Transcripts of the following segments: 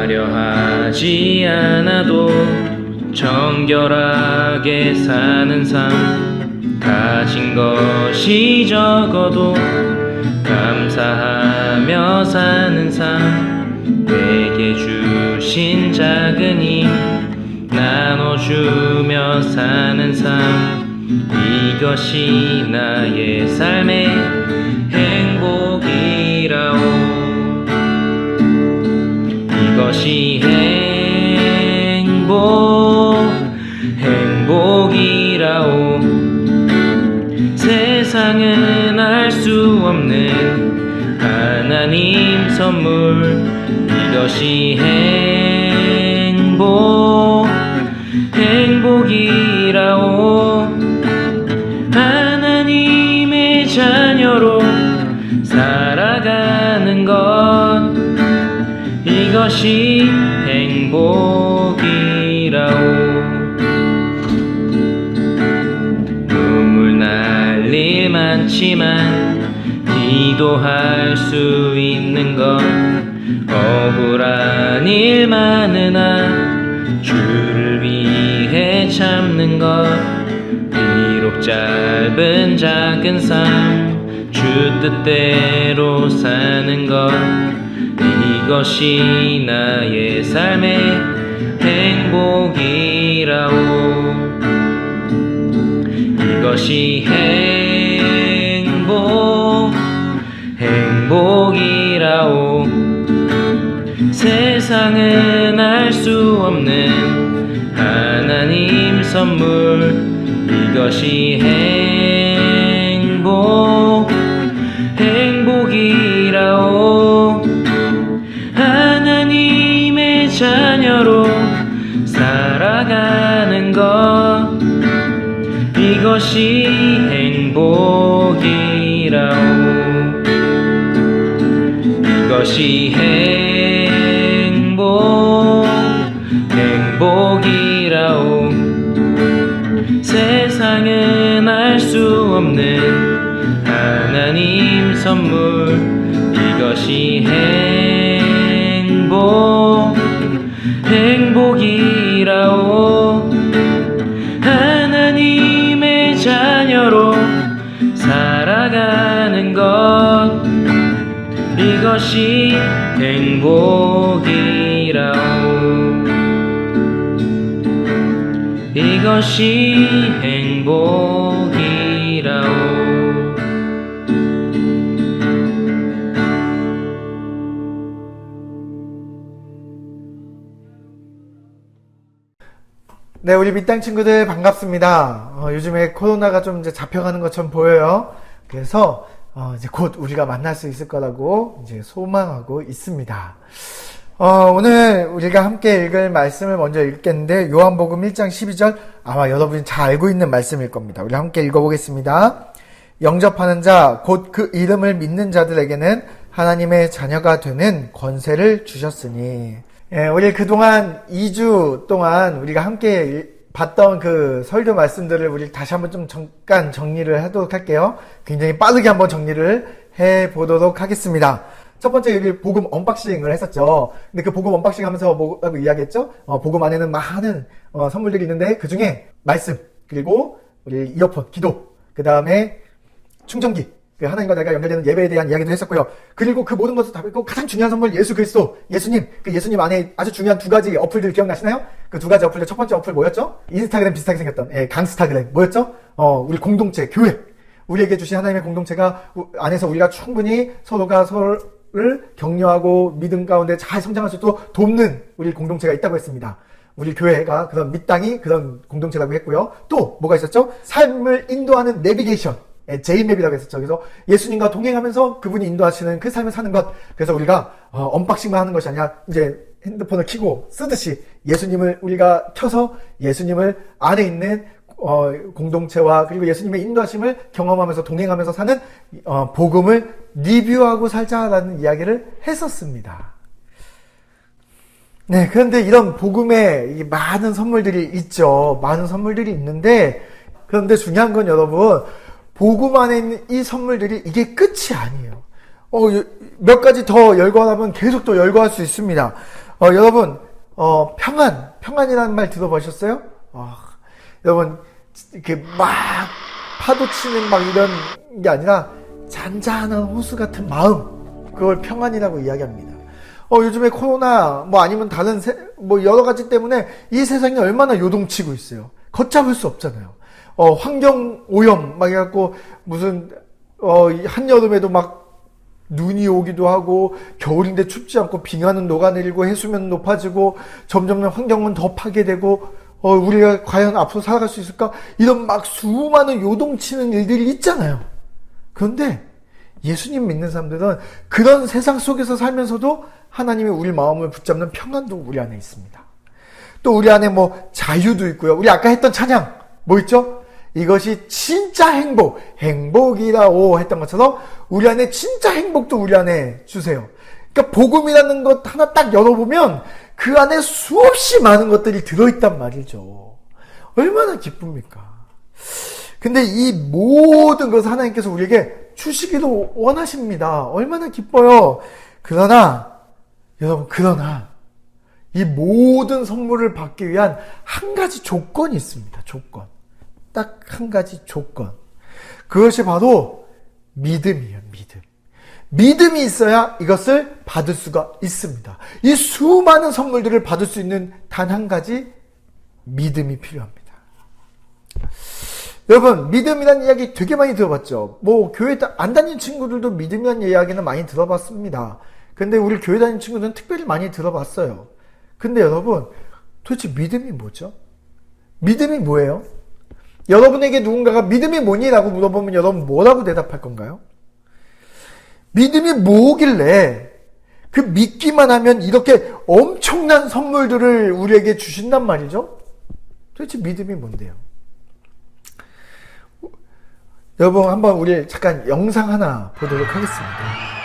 화려하지 않아도 정결하게 사는 삶, 가진 것이 적어도 감사하며 사는 삶, 내게 주신 작은 힘 나눠주며 사는 삶, 이것이 나의 삶의 행복이라오. 이것이 행복이라오. 세상은 알 수 없는 하나님 선물, 이것이 행복이라오. 하나님의 자녀로 살아가는 것, 이것이 행복이라오. 눈물 날 일 많지만 기도할 수 있는 것, 억울한 일 많으나 주를 위해 참는 것, 비록 짧은 작은 삶 주 뜻대로 사는 것, 이것이 나의 삶의 행복이라오. 이것이 행복이라오. 세상은 알 수 없는 하나님 선물, 이것이 행복이라오. 하나님의 자녀로 살아가는 것, 이것이 행복이라오. 이것이 행복이라오. 세상은 알 수 없는 하나님 선물, 이것이 행복이라오. 하나님의 자녀로 살아가는 것, 이것이 행복이라오. 이것이 행복이라오. 네, 우리 밑땅 친구들 반갑습니다. 요즘에 코로나가 좀 이제 잡혀가는 것처럼 보여요. 그래서 이제 곧 우리가 만날 수 있을 거라고 이제 소망하고 있습니다. 오늘 우리가 함께 읽을 말씀을 먼저 읽겠는데, 요한복음 1장 12절, 아마 여러분이 잘 알고 있는 말씀일 겁니다. 우리 함께 읽어보겠습니다. 영접하는 자, 곧 그 이름을 믿는 자들에게는 하나님의 자녀가 되는 권세를 주셨으니. 예, 우리 그동안 2주 동안 우리가 함께 봤던 그 설교 말씀들을 우리 다시 한번 좀 잠깐 정리를 하도록 할게요. 굉장히 빠르게 한번 정리를 해보도록 하겠습니다. 첫 번째 여기 복음 언박싱을 했었죠. 근데 그 복음 언박싱 하면서 뭐라고 이야기했죠? 복음 안에는 많은 선물들이 있는데 그 중에 말씀, 그리고 우리 이어폰, 기도, 그 다음에 충전기, 그 하나님과 내가 연결되는 예배에 대한 이야기도 했었고요. 그리고 그 모든 것을 다 있고 가장 중요한 선물 예수 그리스도, 예수님, 그 예수님 안에 아주 중요한 두 가지 어플들 기억나시나요? 그 두 가지 어플들, 첫 번째 어플 뭐였죠? 인스타그램 비슷하게 생겼던 강스타그램. 뭐였죠? 우리 공동체, 교회. 우리에게 주신 하나님의 공동체가 안에서 우리가 충분히 서로가 서로를 격려하고 믿음 가운데 잘 성장할 수 있도록 돕는 우리 공동체가 있다고 했습니다. 우리 교회가 그런 밑땅이 그런 공동체라고 했고요. 또 뭐가 있었죠? 삶을 인도하는 내비게이션. 제이맵이라고 해서 저기서 예수님과 동행하면서 그분이 인도하시는 그 삶을 사는 것. 그래서 우리가 언박싱만 하는 것이 아니라 이제 핸드폰을 켜고 쓰듯이 예수님을 우리가 켜서 예수님을 안에 있는 공동체와 그리고 예수님의 인도하심을 경험하면서 동행하면서 사는 복음을 리뷰하고 살자라는 이야기를 했었습니다. 네, 그런데 이런 복음에 많은 선물들이 있죠. 많은 선물들이 있는데, 그런데 중요한 건 여러분, 복음 안에 있는 이 선물들이 이게 끝이 아니에요. 몇 가지 더 열거하면 계속 더 열거할 수 있습니다. 여러분, 평안이라는 말 들어보셨어요? 여러분, 이렇게 막 파도 치는 막 이런 게 아니라 잔잔한 호수 같은 마음, 그걸 평안이라고 이야기합니다. 요즘에 코로나, 아니면 다른, 여러 가지 때문에 이 세상이 얼마나 요동치고 있어요. 걷잡을 수 없잖아요. 환경 오염, 막 해갖고, 한여름에도 막 눈이 오기도 하고, 겨울인데 춥지 않고, 빙하는 녹아내리고, 해수면 높아지고, 점점 환경은 더 파괴되고, 우리가 과연 앞으로 살아갈 수 있을까? 이런 막 수많은 요동치는 일들이 있잖아요. 그런데, 예수님 믿는 사람들은 그런 세상 속에서 살면서도 하나님의 우리 마음을 붙잡는 평안도 우리 안에 있습니다. 또 우리 안에 자유도 있고요. 우리 아까 했던 찬양 있죠? 이것이 진짜 행복이라고 했던 것처럼 우리 안에 진짜 행복도 우리 안에 주세요. 그러니까 복음이라는 것 하나 딱 열어보면 그 안에 수없이 많은 것들이 들어있단 말이죠. 얼마나 기쁩니까? 근데 이 모든 것을 하나님께서 우리에게 주시기도 원하십니다. 얼마나 기뻐요. 그러나 여러분, 이 모든 선물을 받기 위한 한 가지 조건이 있습니다. 조건. 딱 한 가지 조건. 그것이 바로 믿음이에요. 믿음이 있어야 이것을 받을 수가 있습니다. 이 수많은 선물들을 받을 수 있는 단 한 가지 믿음이 필요합니다. 여러분, 믿음이라는 이야기 되게 많이 들어봤죠. 교회 안 다니는 친구들도 믿음이라는 이야기는 많이 들어봤습니다. 근데 우리 교회 다니는 친구들은 특별히 많이 들어봤어요. 근데 여러분, 도대체 믿음이 뭐죠? 믿음이 뭐예요? 여러분에게 누군가가 믿음이 뭐니? 라고 물어보면 여러분 뭐라고 대답할 건가요? 믿음이 뭐길래 그 믿기만 하면 이렇게 엄청난 선물들을 우리에게 주신단 말이죠? 도대체 믿음이 뭔데요? 여러분, 한번 우리 잠깐 영상 하나 보도록 하겠습니다.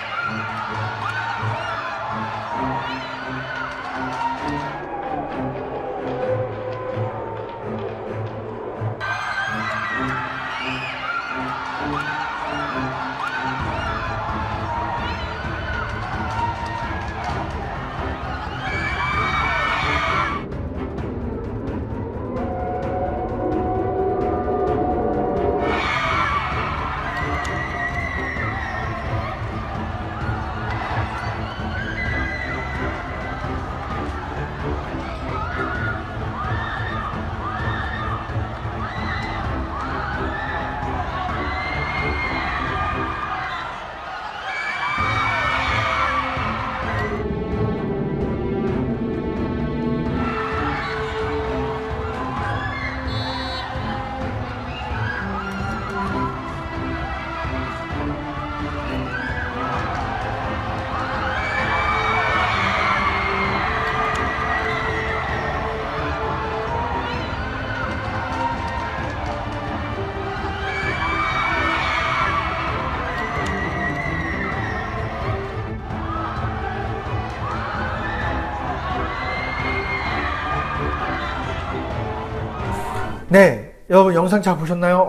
네, 여러분 영상 잘 보셨나요?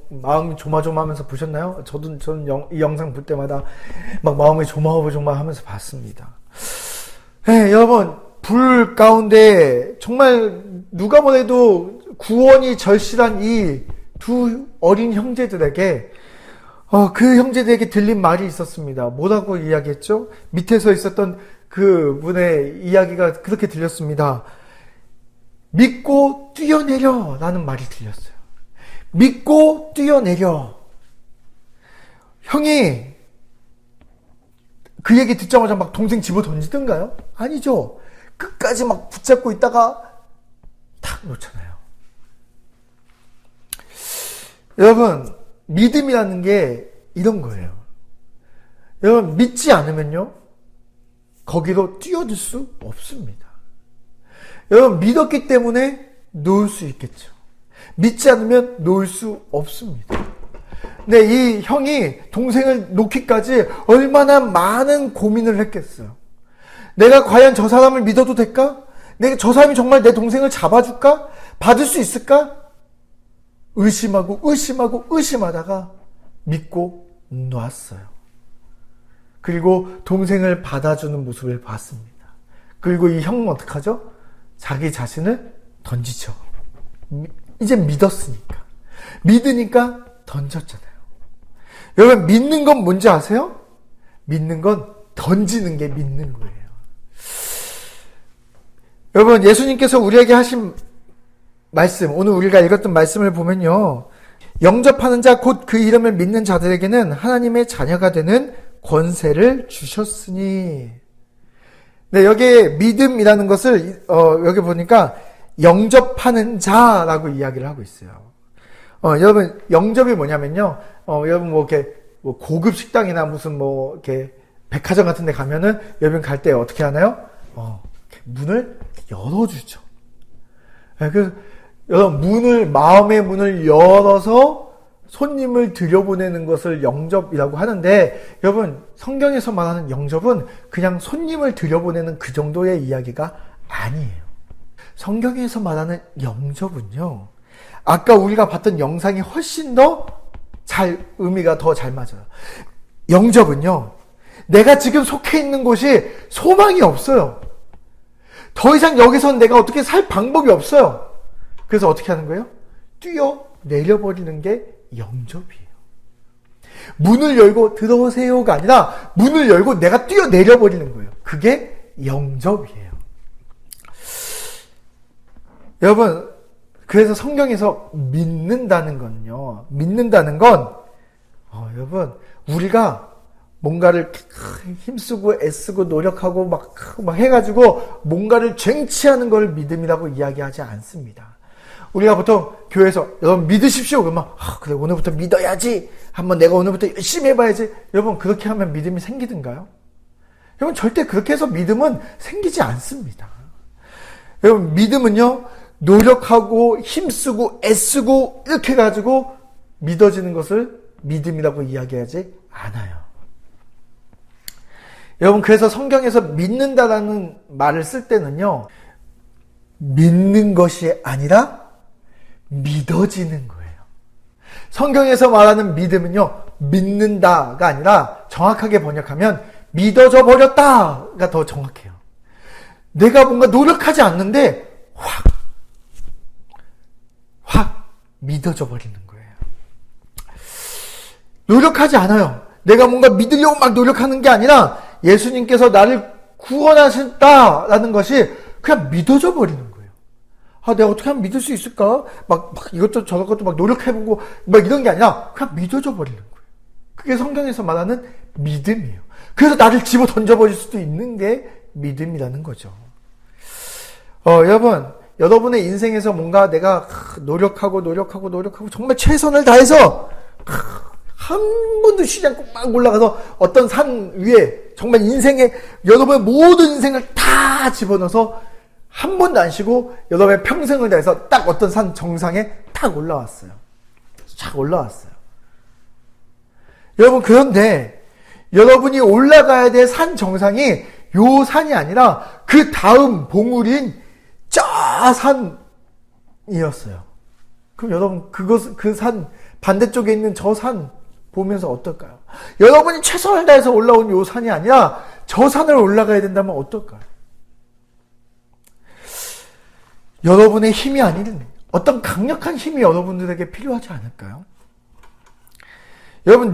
마음이 조마조마하면서 보셨나요? 저는 이 영상 볼 때마다 막 마음이 조마조마하면서 봤습니다. 네, 여러분, 불 가운데 정말 누가 뭐래도 구원이 절실한 이 두 어린 형제들에게 그 형제들에게 들린 말이 있었습니다. 뭐라고 이야기했죠? 밑에서 있었던 그 분의 이야기가 그렇게 들렸습니다. 믿고 뛰어내려 라는 말이 들렸어요. 믿고 뛰어내려. 형이 그 얘기 듣자마자 막 동생 집어 던지던가요? 아니죠. 끝까지 막 붙잡고 있다가 탁 놓잖아요. 여러분, 믿음이라는 게 이런 거예요. 여러분, 믿지 않으면요, 거기로 뛰어들 수 없습니다. 여러분, 믿었기 때문에 놓을 수 있겠죠. 믿지 않으면 놓을 수 없습니다. 근데 이 형이 동생을 놓기까지 얼마나 많은 고민을 했겠어요. 내가 과연 저 사람을 믿어도 될까? 내가 저 사람이 정말 내 동생을 잡아줄까? 받을 수 있을까? 의심하다가 믿고 놨어요. 그리고 동생을 받아주는 모습을 봤습니다. 그리고 이 형은 어떡하죠? 자기 자신을 던지죠. 이제 믿었으니까. 믿으니까 던졌잖아요. 여러분, 믿는 건 뭔지 아세요? 믿는 건 던지는 게 믿는 거예요. 여러분, 예수님께서 우리에게 하신 말씀, 오늘 우리가 읽었던 말씀을 보면요, 영접하는 자 곧 그 이름을 믿는 자들에게는 하나님의 자녀가 되는 권세를 주셨으니. 네, 여기에 믿음이라는 것을 여기 보니까 영접하는 자라고 이야기를 하고 있어요. 여러분, 영접이 뭐냐면요, 여러분 이렇게 고급 식당이나 무슨 이렇게 백화점 같은 데 가면은 여러분 갈 때 어떻게 하나요? 문을 열어주죠. 그래서 여러분, 마음의 문을 열어서 손님을 들여보내는 것을 영접이라고 하는데, 여러분, 성경에서 말하는 영접은 그냥 손님을 들여보내는 그 정도의 이야기가 아니에요. 성경에서 말하는 영접은요, 아까 우리가 봤던 영상이 훨씬 더 의미가 더 잘 맞아요. 영접은요, 내가 지금 속해 있는 곳이 소망이 없어요. 더 이상 여기선 내가 어떻게 살 방법이 없어요. 그래서 어떻게 하는 거예요? 뛰어 내려버리는 게 영접이에요. 문을 열고 들어오세요가 아니라 문을 열고 내가 뛰어 내려버리는 거예요. 그게 영접이에요. 여러분, 그래서 성경에서 믿는다는 건요, 여러분, 우리가 뭔가를 힘쓰고 애쓰고 노력하고 막 해가지고 뭔가를 쟁취하는 걸 믿음이라고 이야기하지 않습니다. 우리가 보통 교회에서 여러분 믿으십시오 그러면 그래 오늘부터 믿어야지, 한번 내가 오늘부터 열심히 해봐야지. 여러분, 그렇게 하면 믿음이 생기든가요? 여러분, 절대 그렇게 해서 믿음은 생기지 않습니다. 여러분, 믿음은요, 노력하고 힘쓰고 애쓰고 이렇게 해가지고 믿어지는 것을 믿음이라고 이야기하지 않아요. 여러분, 그래서 성경에서 믿는다라는 말을 쓸 때는요, 믿는 것이 아니라 믿어지는 거예요. 성경에서 말하는 믿음은요, 믿는다가 아니라 정확하게 번역하면 믿어져 버렸다가 더 정확해요. 내가 뭔가 노력하지 않는데 확 믿어져 버리는 거예요. 노력하지 않아요. 내가 뭔가 믿으려고 막 노력하는 게 아니라 예수님께서 나를 구원하셨다라는 것이 그냥 믿어져 버리는 거예요. 내가 어떻게 하면 믿을 수 있을까? 막 이것도 저것도 막 노력해보고 막 이런 게 아니라 그냥 믿어져 버리는 거예요. 그게 성경에서 말하는 믿음이에요. 그래서 나를 집어 던져버릴 수도 있는 게 믿음이라는 거죠. 여러분의 인생에서 뭔가 내가 노력하고 정말 최선을 다해서 한 번도 쉬지 않고 막 올라가서 어떤 산 위에 정말 여러분의 모든 인생을 다 집어넣어서 한 번도 안 쉬고 여러분의 평생을 다해서 딱 어떤 산 정상에 딱 올라왔어요. 여러분, 그런데 여러분이 올라가야 될 산 정상이 요 산이 아니라 그 다음 봉우리인 저 산이었어요. 그럼 여러분, 그 산 반대쪽에 있는 저 산 보면서 어떨까요? 여러분이 최선을 다해서 올라온 요 산이 아니라 저 산을 올라가야 된다면 어떨까요? 여러분의 힘이 아닌 어떤 강력한 힘이 여러분들에게 필요하지 않을까요? 여러분,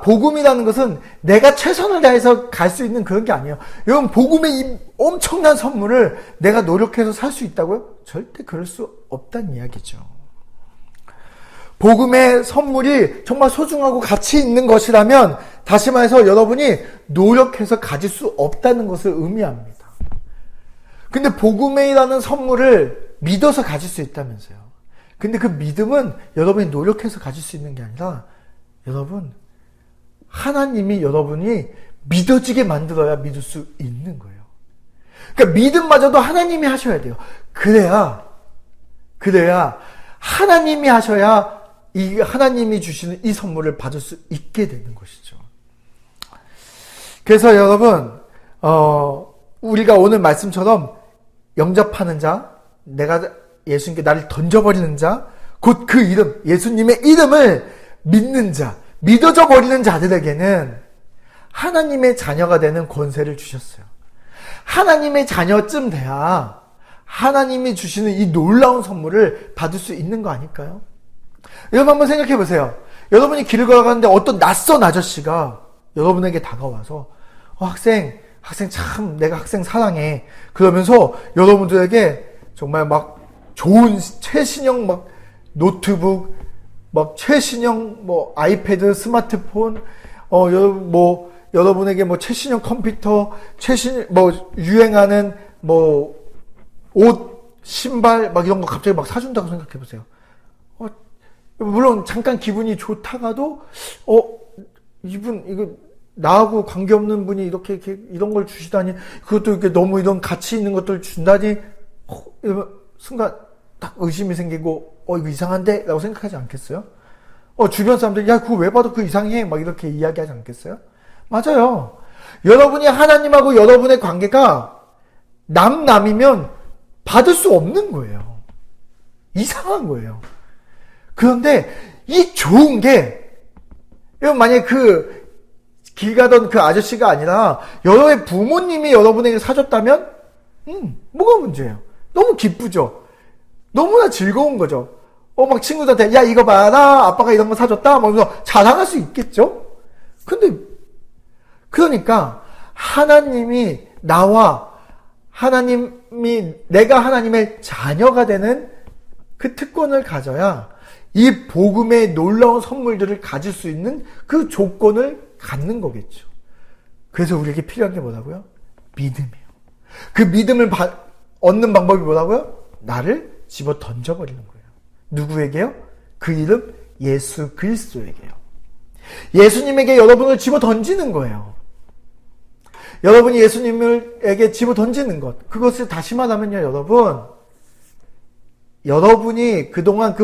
복음이라는 것은 내가 최선을 다해서 갈 수 있는 그런 게 아니에요. 여러분, 복음의 이 엄청난 선물을 내가 노력해서 살 수 있다고요? 절대 그럴 수 없다는 이야기죠. 복음의 선물이 정말 소중하고 가치 있는 것이라면, 다시 말해서 여러분이 노력해서 가질 수 없다는 것을 의미합니다. 근데 복음이라는 선물을 믿어서 가질 수 있다면서요. 근데 그 믿음은 여러분이 노력해서 가질 수 있는 게 아니라 여러분, 하나님이 여러분이 믿어지게 만들어야 믿을 수 있는 거예요. 그러니까 믿음마저도 하나님이 하셔야 돼요. 그래야 하나님이 하셔야 이 하나님이 주시는 이 선물을 받을 수 있게 되는 것이죠. 그래서 여러분, 우리가 오늘 말씀처럼 영접하는 자, 내가 예수님께 나를 던져버리는 자, 곧 그 이름, 예수님의 이름을 믿는 자, 믿어져 버리는 자들에게는 하나님의 자녀가 되는 권세를 주셨어요. 하나님의 자녀쯤 돼야 하나님이 주시는 이 놀라운 선물을 받을 수 있는 거 아닐까요? 여러분 한번 생각해 보세요. 여러분이 길을 걸어가는데 어떤 낯선 아저씨가 여러분에게 다가와서 학생 참 내가 학생 사랑해. 그러면서 여러분들에게 정말 막 좋은 최신형 막 노트북, 막 최신형 뭐 아이패드, 스마트폰, 여러분에게 뭐 최신형 컴퓨터, 유행하는 옷, 신발 막 이런 거 갑자기 막 사준다고 생각해 보세요. 물론 잠깐 기분이 좋다가도 이거 나하고 관계없는 분이 이렇게 이런 걸 주시다니, 그것도 이렇게 너무 이런 가치 있는 것들 준다니, 이러면 순간 딱 의심이 생기고 이거 이상한데? 라고 생각하지 않겠어요? 주변 사람들이 야 그거 왜 봐도 그 이상해 막 이렇게 이야기하지 않겠어요? 맞아요. 여러분이 하나님하고 여러분의 관계가 남이면 받을 수 없는 거예요. 이상한 거예요. 그런데 이 좋은 게, 여러분 만약에 길 가던 그 아저씨가 아니라 여러분의 부모님이 여러분에게 사줬다면 뭐가 문제예요? 너무 기쁘죠? 너무나 즐거운 거죠? 막 친구들한테 야 이거 봐라 아빠가 이런 거 사줬다 막 이러면서 자랑할 수 있겠죠? 그러니까 하나님이 내가 하나님의 자녀가 되는 그 특권을 가져야 이 복음의 놀라운 선물들을 가질 수 있는 그 조건을 갖는 거겠죠. 그래서 우리에게 필요한 게 뭐라고요? 믿음이에요. 그 믿음을 얻는 방법이 뭐라고요? 나를 집어 던져버리는 거예요. 누구에게요? 그 이름 예수 그리스도에게요. 예수님에게 여러분을 집어 던지는 거예요. 여러분이 예수님에게 집어 던지는 것, 그것을 다시 말하면요, 여러분이 그동안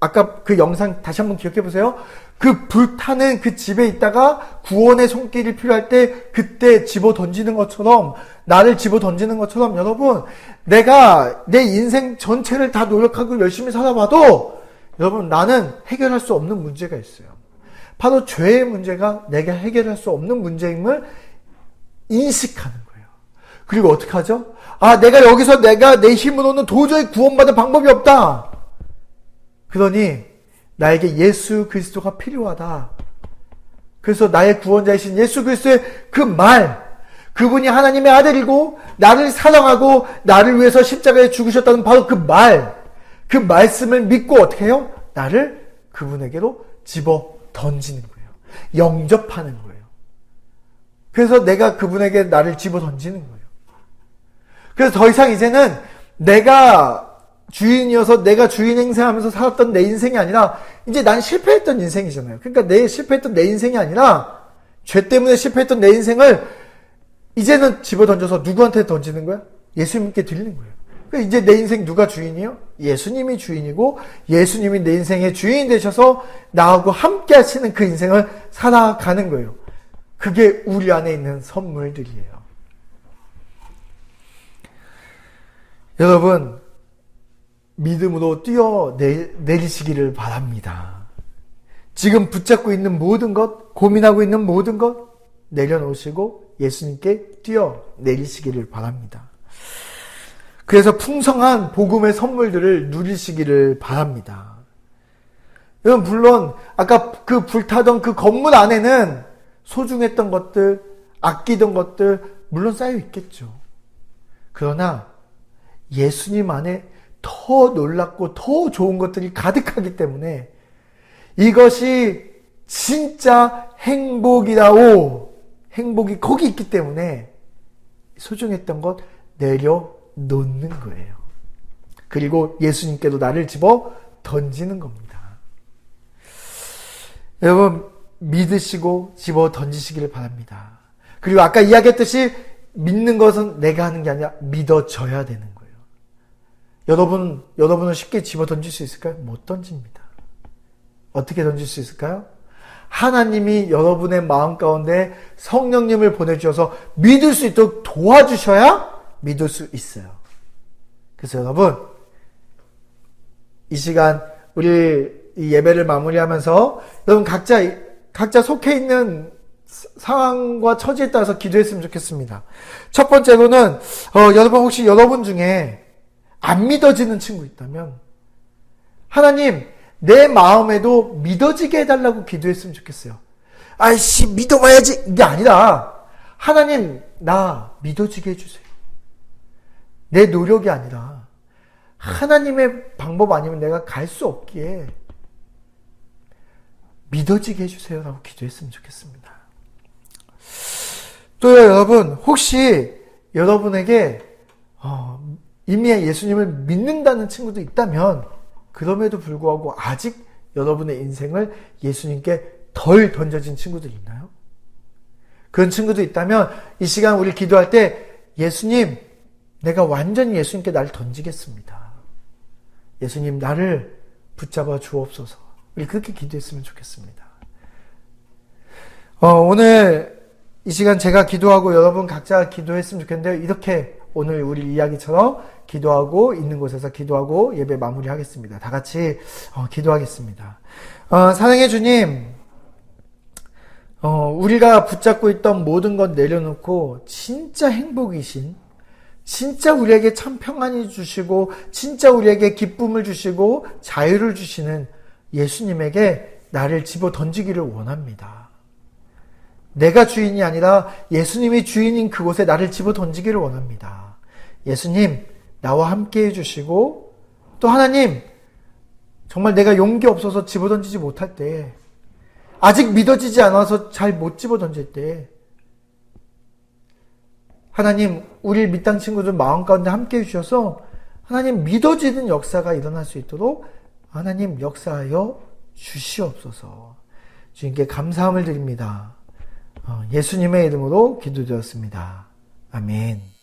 아까 그 영상 다시 한번 기억해 보세요. 그 불타는 그 집에 있다가 구원의 손길이 필요할 때 그때 집어 던지는 것처럼, 나를 집어 던지는 것처럼 여러분, 내가 내 인생 전체를 다 노력하고 열심히 살아봐도 여러분 나는 해결할 수 없는 문제가 있어요. 바로 죄의 문제가 내가 해결할 수 없는 문제임을 인식하는 거예요. 그리고 어떻게 하죠? 내가 여기서 내가 내 힘으로는 도저히 구원받을 방법이 없다. 그러니 나에게 예수 그리스도가 필요하다. 그래서 나의 구원자이신 예수 그리스도의 그분이 하나님의 아들이고 나를 사랑하고 나를 위해서 십자가에 죽으셨다는 바로 그 말씀을 믿고 어떻게 해요? 나를 그분에게로 집어 던지는 거예요. 영접하는 거예요. 그래서 내가 그분에게 나를 집어 던지는 거예요. 그래서 더 이상 이제는 내가 주인이어서 내가 주인 행세하면서 살았던 내 인생이 아니라 이제 난 실패했던 인생이잖아요. 그러니까 실패했던 내 인생이 아니라 죄 때문에 실패했던 내 인생을 이제는 집어 던져서 누구한테 던지는 거야? 예수님께 드리는 거예요. 그러니까 이제 내 인생 누가 주인이요? 예수님이 주인이고 예수님이 내 인생의 주인이 되셔서 나하고 함께 하시는 그 인생을 살아가는 거예요. 그게 우리 안에 있는 선물들이에요. 여러분, 믿음으로 뛰어내리시기를 바랍니다. 지금 붙잡고 있는 모든 것, 고민하고 있는 모든 것 내려놓으시고 예수님께 뛰어내리시기를 바랍니다. 그래서 풍성한 복음의 선물들을 누리시기를 바랍니다. 여러분, 물론 아까 그 불타던 그 건물 안에는 소중했던 것들, 아끼던 것들 물론 쌓여 있겠죠. 그러나 예수님 안에 더 놀랍고 더 좋은 것들이 가득하기 때문에 이것이 진짜 행복이 거기 있기 때문에 소중했던 것 내려놓는 거예요. 그리고 예수님께도 나를 집어 던지는 겁니다. 여러분, 믿으시고 집어 던지시기를 바랍니다. 그리고 아까 이야기했듯이 믿는 것은 내가 하는 게 아니라 믿어져야 되는 거예요. 여러분은 쉽게 집어 던질 수 있을까요? 못 던집니다. 어떻게 던질 수 있을까요? 하나님이 여러분의 마음 가운데 성령님을 보내주셔서 믿을 수 있도록 도와주셔야 믿을 수 있어요. 그래서 여러분, 이 시간 우리 이 예배를 마무리하면서 여러분 각자 속해 있는 상황과 처지에 따라서 기도했으면 좋겠습니다. 첫 번째로는 여러분 혹시 여러분 중에 안 믿어지는 친구 있다면 하나님 내 마음에도 믿어지게 해달라고 기도했으면 좋겠어요. 아이씨 믿어봐야지 이게 아니라 하나님 나 믿어지게 해주세요. 내 노력이 아니라 하나님의 방법 아니면 내가 갈 수 없기에 믿어지게 해주세요라고 기도했으면 좋겠습니다. 또요 여러분 혹시 여러분에게 이미 예수님을 믿는다는 친구도 있다면 그럼에도 불구하고 아직 여러분의 인생을 예수님께 덜 던져진 친구들 있나요? 그런 친구도 있다면 이 시간 우리 기도할 때 예수님 내가 완전히 예수님께 나를 던지겠습니다. 예수님 나를 붙잡아 주옵소서. 우리 그렇게 기도했으면 좋겠습니다. 오늘 이 시간 제가 기도하고 여러분 각자 기도했으면 좋겠는데요. 이렇게 오늘 우리 이야기처럼 기도하고 있는 곳에서 기도하고 예배 마무리하겠습니다. 다 같이 기도하겠습니다. 사랑해 주님, 우리가 붙잡고 있던 모든 것 내려놓고 진짜 행복이신, 진짜 우리에게 참 평안이 주시고 진짜 우리에게 기쁨을 주시고 자유를 주시는 예수님에게 나를 집어 던지기를 원합니다. 내가 주인이 아니라 예수님이 주인인 그곳에 나를 집어 던지기를 원합니다. 예수님, 나와 함께 해주시고 또 하나님, 정말 내가 용기 없어서 집어 던지지 못할 때, 아직 믿어지지 않아서 잘 못 집어 던질 때 하나님, 우리 밑땅 친구들 마음 가운데 함께 해주셔서 하나님 믿어지는 역사가 일어날 수 있도록 하나님 역사하여 주시옵소서. 주님께 감사함을 드립니다. 예수님의 이름으로 기도드렸습니다. 아멘.